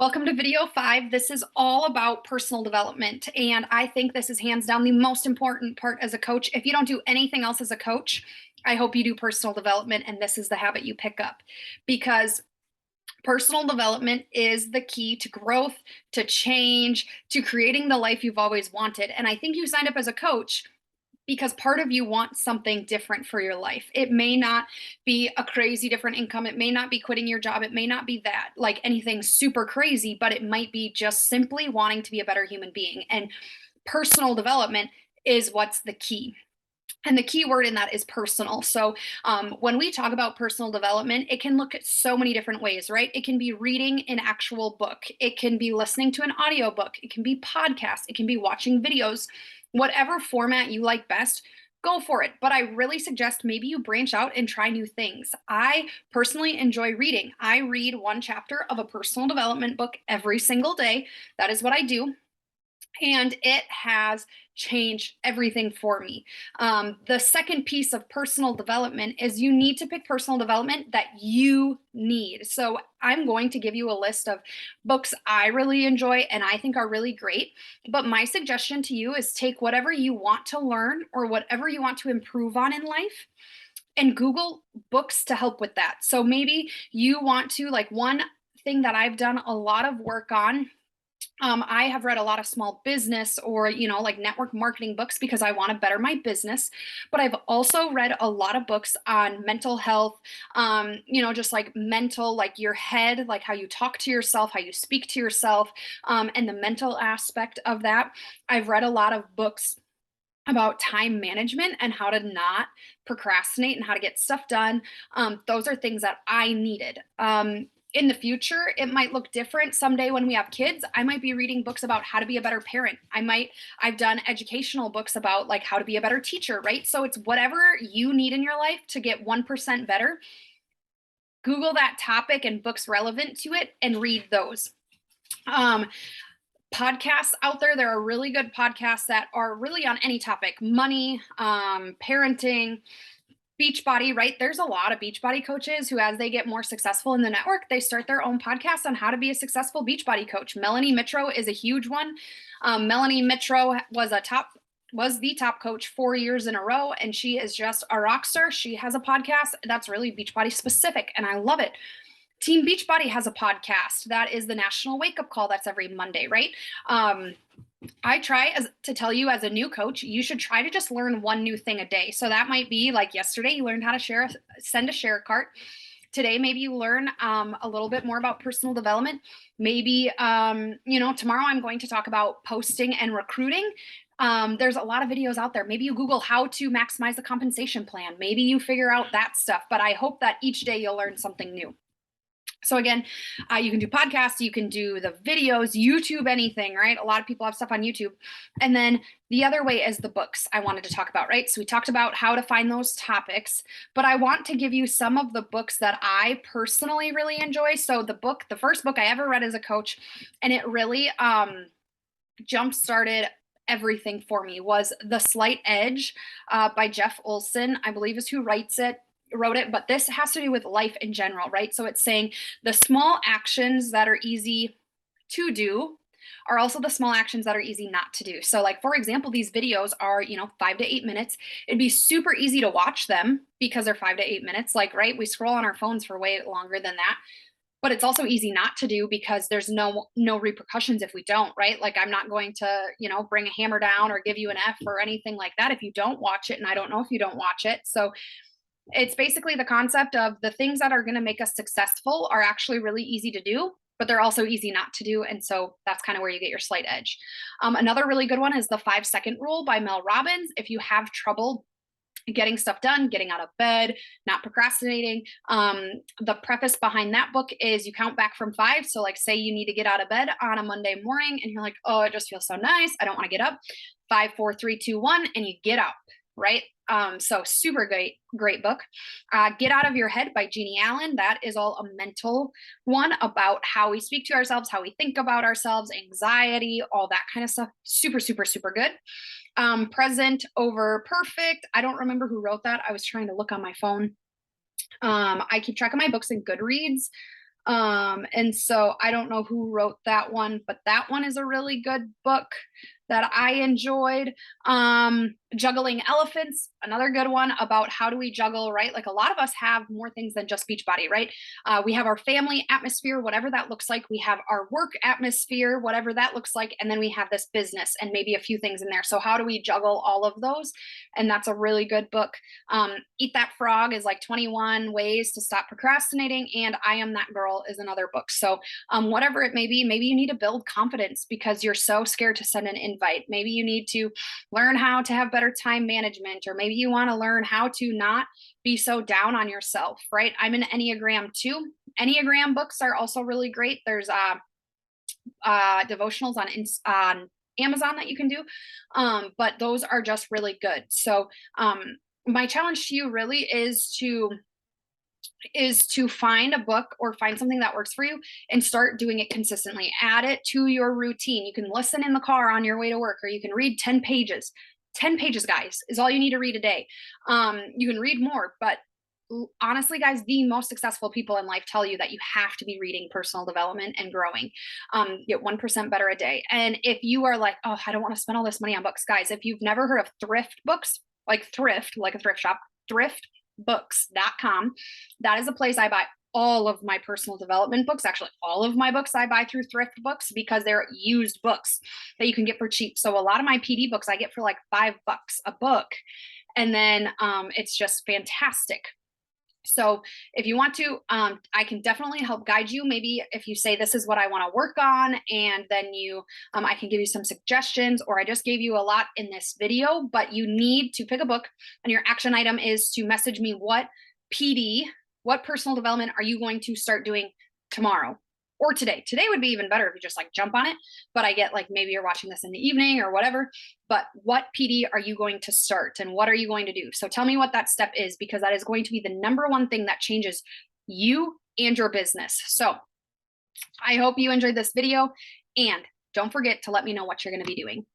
Welcome to video 5. This is all about personal development. And I think this is hands down the most important part as a coach. If you don't do anything else as a coach, I hope you do personal development and this is the habit you pick up because personal development is the key to growth, to change, to creating the life you've always wanted. And I think you signed up as a coach because part of you wants something different for your life. It may not be a crazy different income. It may not be quitting your job. It may not be that, like anything super crazy, but it might be just simply wanting to be a better human being. And personal development is what's the key. And the key word in that is personal. So, when we talk about personal development, it can look at so many different ways, right? It can be reading an actual book, it can be listening to an audiobook, it can be podcasts, it can be watching videos, whatever format you like best. Go for it. But I really suggest maybe you branch out and try new things. I personally enjoy reading. I read one chapter of a personal development book every single day. That is what I do, and it has changed everything for me. The second piece of personal development is you need to pick personal development that you need. So I'm going to give you a list of books I really enjoy and I think are really great. But my suggestion to you is take whatever you want to learn or whatever you want to improve on in life and Google books to help with that. So maybe you want to, like, one thing that I've done a lot of work on, I have read a lot of small business or, like network marketing books because I want to better my business. But I've also read a lot of books on mental health, just like mental, like your head, like how you talk to yourself, how you speak to yourself, and the mental aspect of that. I've read a lot of books about time management and how to not procrastinate and how to get stuff done. Those are things that I needed. In the future, it might look different. Someday when we have kids, I might be reading books about how to be a better parent. I've done educational books about like how to be a better teacher, right? So it's whatever you need in your life to get 1% better. Google that topic and books relevant to it and read those. Um, Podcasts out there, there are really good podcasts that are really on any topic: money, parenting, Beachbody, right? There's a lot of Beachbody coaches who, as they get more successful in the network, they start their own podcast on how to be a successful Beachbody coach. Melanie Mitro is a huge one. Melanie Mitro was the top coach 4 years in a row, and she is just a rock star. She has a podcast that's really Beachbody specific, and I love it. Team Beachbody has a podcast that is the National Wake Up Call. That's every Monday, right? I try to tell you as a new coach, you should try to just learn one new thing a day. So that might be like yesterday, you learned how to send a share cart. Today, maybe you learn a little bit more about personal development. Maybe, tomorrow I'm going to talk about posting and recruiting. There's a lot of videos out there. Maybe you Google how to maximize the compensation plan. Maybe you figure out that stuff. But I hope that each day you'll learn something new. So again, you can do podcasts, you can do the videos, YouTube, anything, right? A lot of people have stuff on YouTube. And then the other way is the books I wanted to talk about, right? So we talked about how to find those topics, but I want to give you some of the books that I personally really enjoy. So the first book I ever read as a coach, and it really jump started everything for me, was The Slight Edge by Jeff Olson, I believe is who wrote it, but this has to do with life in general, right? So it's saying the small actions that are easy to do are also the small actions that are easy not to do. So, like, for example, these videos are, 5 to 8 minutes. It'd be super easy to watch them because they're 5 to 8 minutes. Like, right, we scroll on our phones for way longer than that. But it's also easy not to do because there's no repercussions if we don't, right? Like, I'm not going to, bring a hammer down or give you an F or anything like that if you don't watch it, and I don't know if you don't watch it. So it's basically the concept of the things that are going to make us successful are actually really easy to do, but they're also easy not to do. And so that's kind of where you get your slight edge. Another really good one is The 5 Second Rule by Mel Robbins. If you have trouble getting stuff done, getting out of bed, not procrastinating, the preface behind that book is you count back from 5. So, like, say you need to get out of bed on a Monday morning and you're like, oh, it just feels so nice, I don't want to get up. 5, 4, 3, 2, 1, and you get up, right? So super great book. Get Out of Your Head by Jeannie Allen. That is all a mental one about how we speak to ourselves, how we think about ourselves, anxiety, all that kind of stuff. Super, super, super good. Present Over Perfect. I don't remember who wrote that. I was trying to look on my phone. I keep track of my books in Goodreads. And so I don't know who wrote that one, but that one is a really good book that I enjoyed. Juggling Elephants, another good one about how do we juggle, right? Like a lot of us have more things than just Beachbody, right? We have our family atmosphere, whatever that looks like. We have our work atmosphere, whatever that looks like. And then we have this business and maybe a few things in there. So how do we juggle all of those? And that's a really good book. Eat That Frog is like 21 ways to stop procrastinating. And I Am That Girl is another book. So whatever it may be, maybe you need to build confidence because you're so scared to send an invite. Maybe you need to learn how to have better time management, or maybe you want to learn how to not be so down on yourself, right? I'm an Enneagram too. Enneagram books are also really great. There's devotionals on Amazon that you can do, but those are just really good. So my challenge to you really is to find a book or find something that works for you and start doing it consistently. Add it to your routine. You can listen in the car on your way to work, or you can read 10 pages. 10 pages, guys, is all you need to read a day. You can read more, but honestly, guys, the most successful people in life tell you that you have to be reading personal development and growing. Get 1% better a day. And if you are like, oh, I don't want to spend all this money on books, guys, if you've never heard of thrift books, like a thrift shop, thriftbooks.com, that is a place I buy all of my personal development books. Actually, all of my books I buy through thrift books because they're used books that you can get for cheap. So a lot of my PD books I get for like $5 a book. And then it's just fantastic. So if you want to, I can definitely help guide you. Maybe if you say, this is what I want to work on, and then I can give you some suggestions, or I just gave you a lot in this video, but you need to pick a book, and your action item is to message me what personal development are you going to start doing tomorrow or today. Today would be even better if you just like jump on it, but I get like, maybe you're watching this in the evening or whatever, but what PD are you going to start and what are you going to do? So tell me what that step is, because that is going to be the number one thing that changes you and your business. So I hope you enjoyed this video, and don't forget to let me know what you're going to be doing.